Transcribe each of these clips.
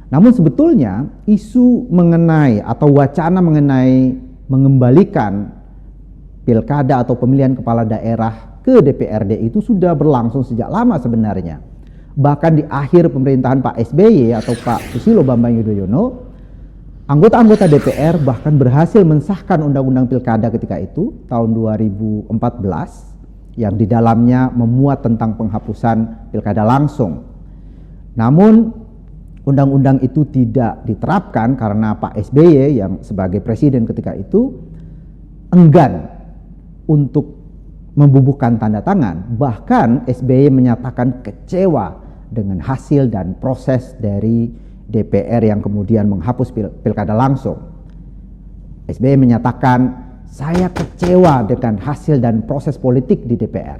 Namun sebetulnya isu mengenai atau wacana mengenai mengembalikan pilkada atau pemilihan kepala daerah ke DPRD itu sudah berlangsung sejak lama sebenarnya. Bahkan di akhir pemerintahan Pak SBY atau Pak Susilo Bambang Yudhoyono, anggota-anggota DPR bahkan berhasil mensahkan undang-undang pilkada ketika itu tahun 2014 yang di dalamnya memuat tentang penghapusan pilkada langsung. Namun undang-undang itu tidak diterapkan karena Pak SBY yang sebagai presiden ketika itu enggan untuk membubuhkan tanda tangan. Bahkan SBY menyatakan kecewa dengan hasil dan proses dari DPR yang kemudian menghapus pilkada langsung. SBY menyatakan, saya kecewa dengan hasil dan proses politik di DPR.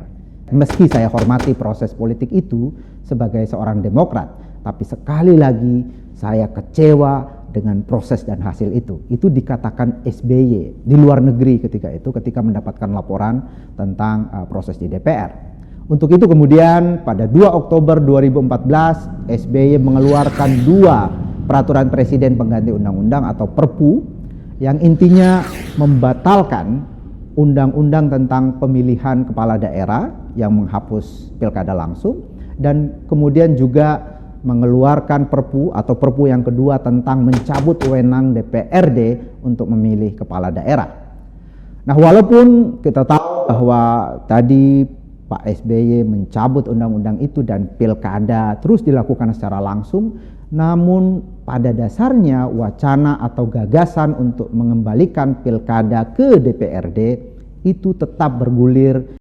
Meski saya hormati proses politik itu sebagai seorang Demokrat, tapi sekali lagi saya kecewa dengan proses dan hasil itu. Itu dikatakan SBY di luar negeri ketika itu, ketika mendapatkan laporan tentang proses di DPR. Untuk itu kemudian pada 2 Oktober 2014 SBY mengeluarkan 2 peraturan presiden pengganti undang-undang atau Perpu yang intinya membatalkan undang-undang tentang pemilihan kepala daerah yang menghapus pilkada langsung, dan kemudian juga mengeluarkan Perpu atau Perpu yang kedua tentang mencabut wewenang DPRD untuk memilih kepala daerah. Nah, walaupun kita tahu bahwa tadi Pak SBY mencabut undang-undang itu dan pilkada terus dilakukan secara langsung, namun pada dasarnya wacana atau gagasan untuk mengembalikan pilkada ke DPRD itu tetap bergulir